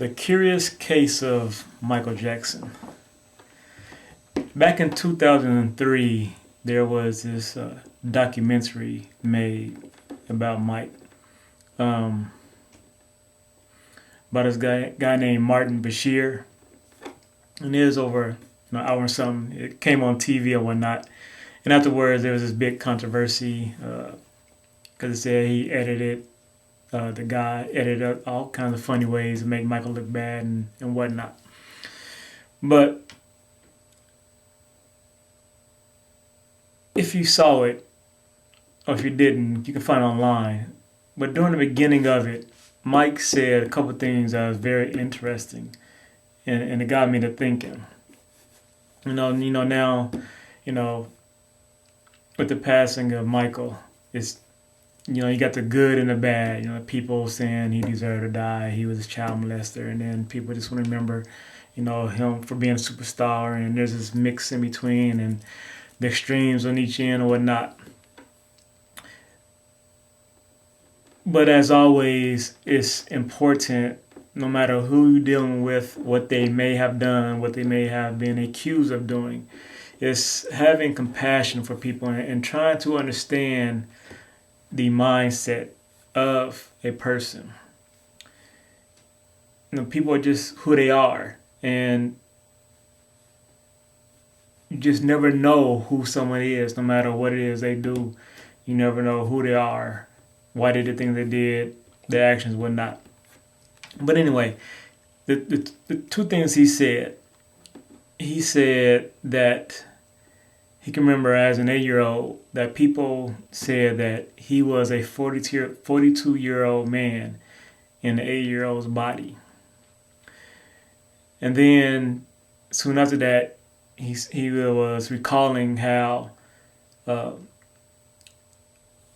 The Curious Case of Michael Jackson. Back in 2003, there was this documentary made about Mike, um, about this guy named Martin Bashir. And it was over an hour or something. It came on TV and whatnot. And afterwards, there was this big controversy because it said he edited, the guy edited all kinds of funny ways to make Michael look bad and whatnot. But if you saw it, or if you didn't, you can find it online. But during the beginning of it, Mike said a couple of things that was very interesting, and it got me to thinking. Now, you know, with the passing of Michael, it's you got the good and the bad. People saying he deserved to die, he was a child molester, and then people just want to remember, him for being a superstar, and there's this mix in between, and the extremes on each end or whatnot. But as always, it's important, no matter who you're dealing with, what they may have done, what they may have been accused of doing, is having compassion for people and trying to understand the mindset of a person. People are just who they are, and you just never know who someone is, no matter what it is they do. You never know who they are, why they did things they did, their actions, whatnot. But anyway, the two things he said that he can remember as an 8-year-old that people said that he was a 42-year-old man in an 8-year-old's body. And then soon after that, he was recalling how, I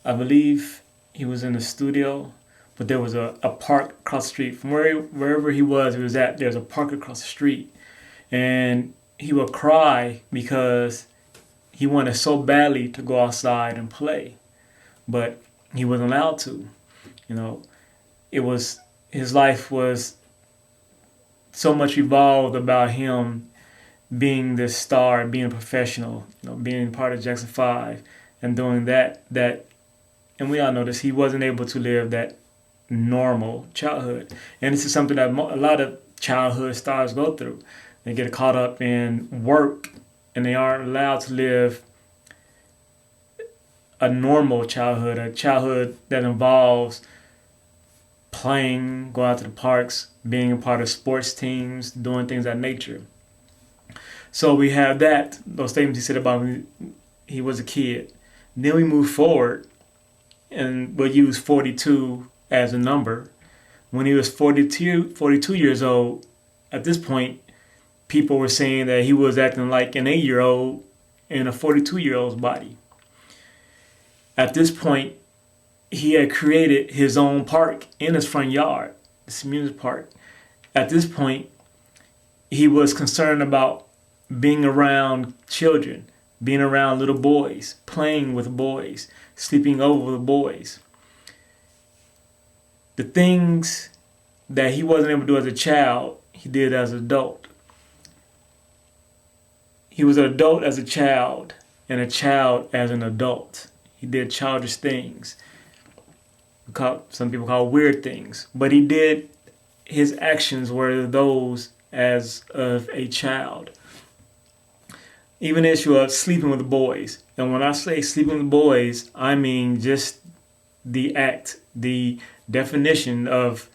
believe he was in the studio, but there was a park across the street. From wherever he was at, there's a park across the street. And he would cry because he wanted so badly to go outside and play, but he wasn't allowed to. His life was so much revolved about him being this star, being a professional, being part of Jackson 5 and doing that, and we all know this, he wasn't able to live that normal childhood. And this is something that a lot of childhood stars go through. They get caught up in work and they aren't allowed to live a normal childhood, a childhood that involves playing, going out to the parks, being a part of sports teams, doing things of that nature. So we have those statements he said about when he was a kid. Then we move forward and we'll use 42 as a number. When he was 42 years old, at this point, people were saying that he was acting like an 8-year-old in a 42-year-old's body. At this point, he had created his own park in his front yard, this amusement park. At this point, he was concerned about being around children, being around little boys, playing with boys, sleeping over the boys. The things that he wasn't able to do as a child, he did as an adult. He was an adult as a child and a child as an adult. He did childish things. Some people call weird things. But his actions were those as of a child. Even the issue of sleeping with boys. And when I say sleeping with boys, I mean just the act, the definition of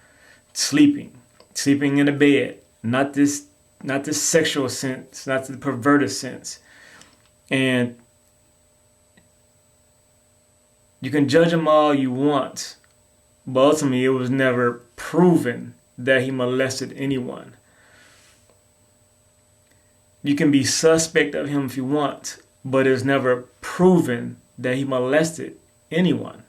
sleeping. Sleeping in a bed. Not this sexual sense, not the perverted sense. And you can judge him all you want, but ultimately it was never proven that he molested anyone. You can be suspect of him if you want, but it's never proven that he molested anyone.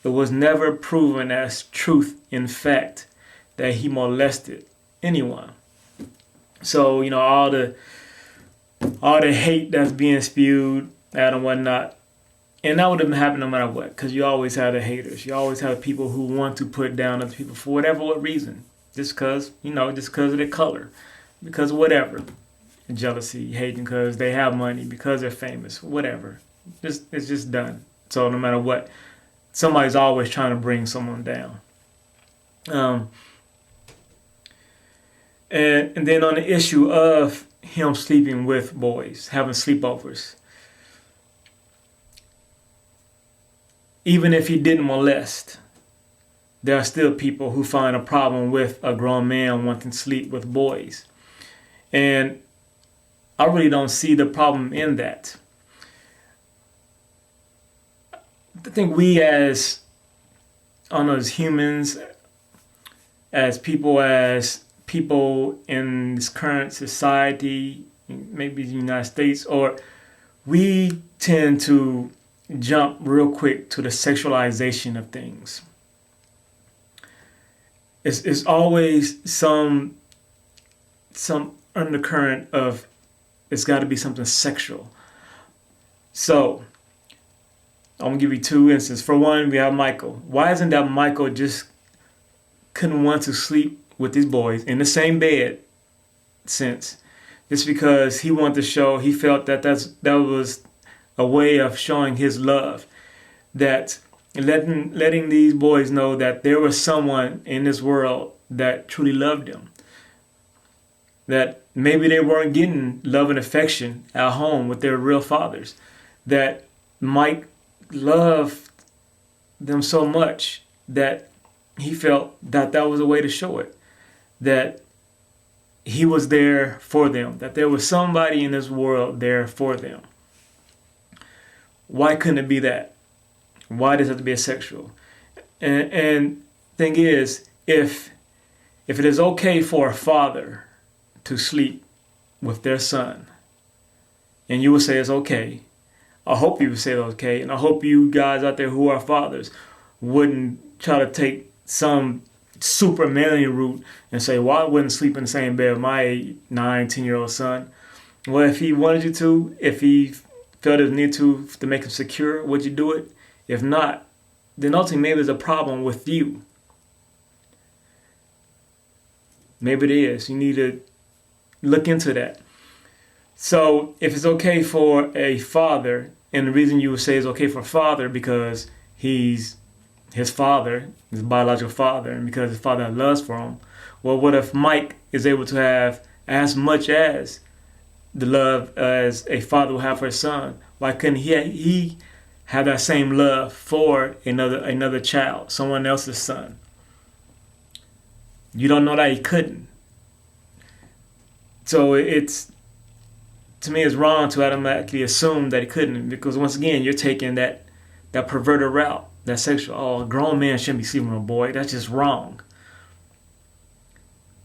It was never proven as truth in fact that he molested anyone. So, all the hate that's being spewed out and whatnot, and that would have happened no matter what, because you always have the haters. You always have people who want to put down other people for whatever reason. just because of their color, because of whatever, jealousy, hating because they have money, because they're famous, whatever. It's just done. So no matter what, somebody's always trying to bring someone down. Um, and then on the issue of him sleeping with boys, having sleepovers, even if he didn't molest, there are still people who find a problem with a grown man wanting to sleep with boys. And I really don't see the problem in that. I think we as humans, as people in this current society, maybe the United States, or we tend to jump real quick to the sexualization of things. It's always some undercurrent of it's got to be something sexual. So I'm gonna give you two instances. For one, we have Michael. Why isn't that Michael just couldn't want to sleep with these boys in the same bed since? Just because he wanted to show, he felt that that was a way of showing his love, that letting these boys know that there was someone in this world that truly loved him, that maybe they weren't getting love and affection at home with their real fathers, that Mike loved them so much that he felt that that was a way to show it, that he was there for them, that there was somebody in this world there for them. Why couldn't it be that? Why does it have to be a sexual? And thing is, if it is okay for a father to sleep with their son, and you would say it's okay, I hope you would say it's okay, and I hope you guys out there who are fathers wouldn't try to take some super manly route and say, well, I wouldn't sleep in the same bed with my 9-10-year-old son. Well, if he wanted you to, if he felt it need to make him secure, would you do it? If not, then ultimately maybe there's a problem with you. Maybe it is. You need to look into that. So if it's okay for a father, and the reason you would say it's okay for a father because he's his father, his biological father, and because his father has love for him, well, what if Mike is able to have as much as the love as a father will have for his son? Why couldn't he have that same love for another child, someone else's son? You don't know that he couldn't. So to me, it's wrong to automatically assume that he couldn't, because once again, you're taking that perverted route, that sexual. Oh, a grown man shouldn't be sleeping with a boy. That's just wrong.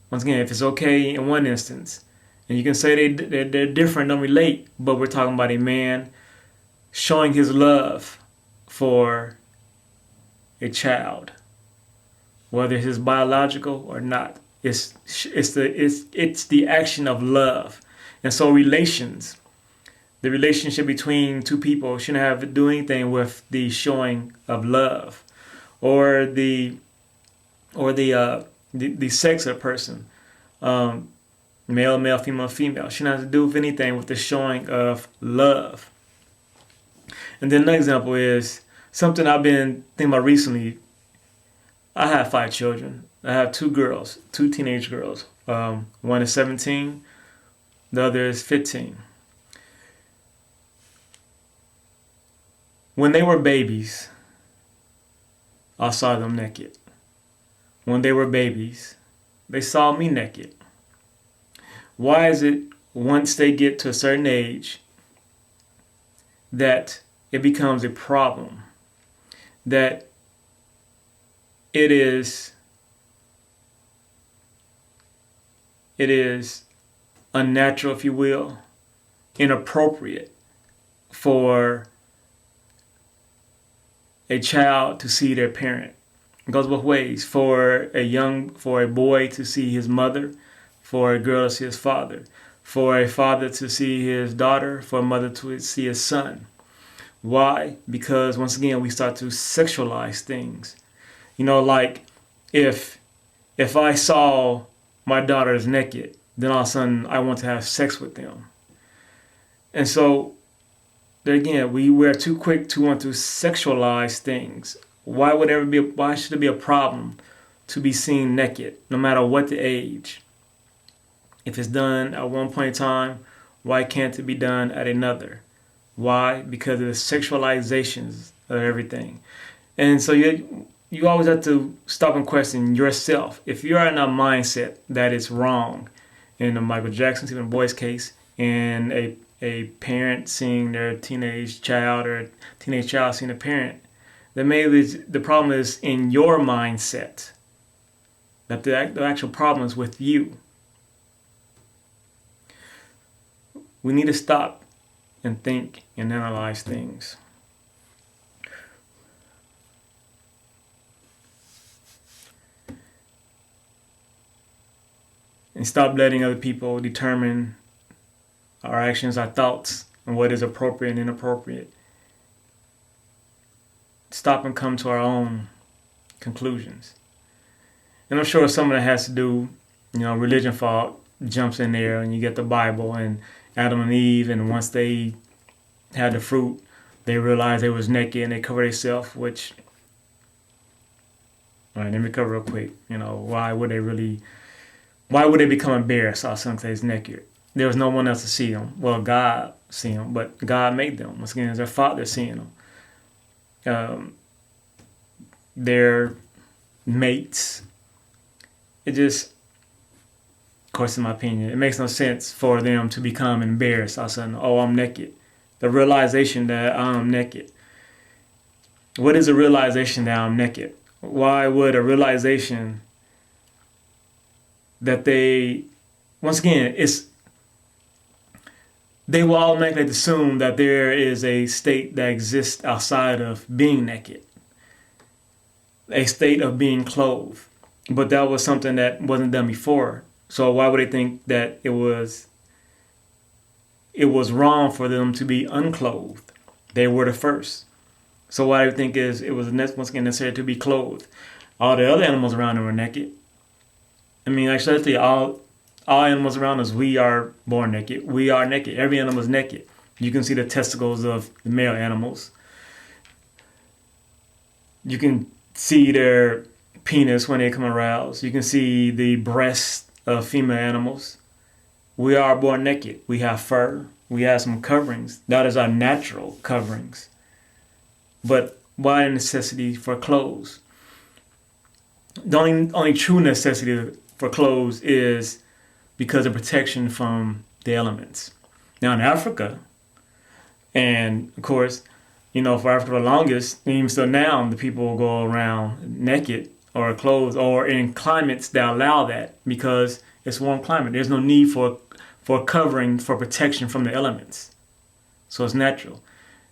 Once again, if it's okay in one instance, and you can say they're different, don't relate, but we're talking about a man showing his love for a child, whether it's biological or not. It's the action of love. And so the relationship between two people shouldn't have to do anything with the showing of love or the sex of a person, male, female, female. Shouldn't have to do with anything with the showing of love. And then another example is something I've been thinking about recently. I have 5 children. I have 2 girls, 2 teenage girls. One is 17, the other is 15. When they were babies, I saw them naked. When they were babies, they saw me naked. Why is it once they get to a certain age that it becomes a problem, that it is unnatural, if you will, inappropriate for a child to see their parent? It goes both ways. For a boy to see his mother, for a girl to see his father, for a father to see his daughter, for a mother to see his son. Why? Because once again, we start to sexualize things. Like if if I saw my daughters naked, then all of a sudden I want to have sex with them. And so, there again, we're too quick to want to sexualize things. Why should it be a problem to be seen naked, no matter what the age? If it's done at one point in time, why can't it be done at another? Why? Because of the sexualizations of everything. And so you always have to stop and question yourself. If you're in a mindset that it's wrong, in the Michael Jackson, Stephen Boy's case, and a parent seeing their teenage child or a teenage child seeing a parent, then maybe the problem is in your mindset. That the actual problem is with you. We need to stop and think and analyze things. And stop letting other people determine our actions, our thoughts, and what is appropriate and inappropriate. Stop and come to our own conclusions. And I'm sure some of that has to do, religion jumps in there, and you get the Bible and Adam and Eve, and once they had the fruit, they realized they was naked and they covered themselves, which, all right, let me cover real quick. Why would they become embarrassed? Our son says naked. There was no one else to see them. Well, God see them, but God made them. Once again, it's their Father seeing them. Their mates. It just, of course, in my opinion, it makes no sense for them to become embarrassed. All of a sudden, oh, I'm naked. The realization that I'm naked. What is a realization that I'm naked? Why would a realization that once again, they will automatically assume that there is a state that exists outside of being naked, a state of being clothed. But that was something that wasn't done before. So why would they think that it was wrong for them to be unclothed? They were the first. So why do you think it was once again necessary to be clothed? All the other animals around them were naked. I mean, actually, all animals around us, we are born naked. We are naked. Every animal is naked. You can see the testicles of the male animals. You can see their penis when they come aroused. You can see the breasts of female animals. We are born naked. We have fur. We have some coverings. That is our natural coverings. But why a necessity for clothes? The only true necessity for clothes is because of protection from the elements. Now in Africa, and of course, for Africa the longest, and even still now, the people will go around naked or clothed, or in climates that allow that because it's warm climate. There's no need for covering for protection from the elements. So it's natural.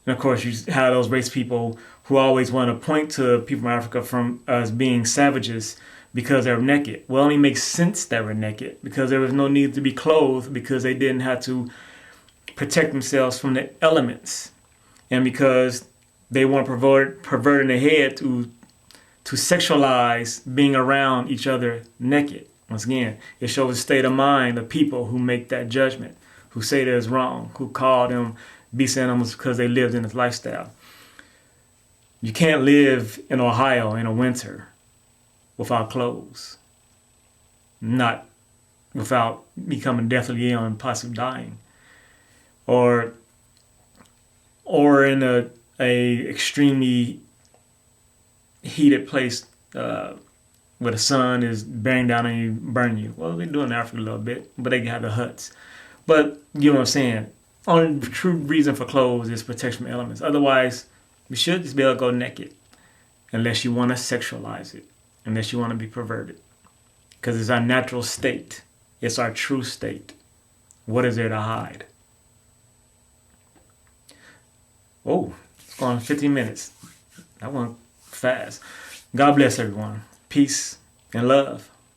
And of course, you have those race people who always want to point to people from Africa as being savages because they're naked. Well, it only makes sense that we're naked because there was no need to be clothed because they didn't have to protect themselves from the elements. And because they want to pervert in their head to sexualize being around each other naked. Once again, it shows the state of mind of people who make that judgment, who say that it's wrong, who call them beast animals because they lived in this lifestyle. You can't live in Ohio in a winter without clothes, not without becoming deathly ill and possibly dying, or in a extremely heated place where the sun is bearing down on you, burn you. Well, they do in Africa a little bit, but they have the huts. But you know what I'm saying? Only true reason for clothes is protection from elements. Otherwise, we should just be able to go naked, unless you want to sexualize it, unless you want to be perverted, because it's our natural state. It's our true state. What is there to hide? Oh, it's gone 15 minutes. That went fast. God bless everyone. Peace and love.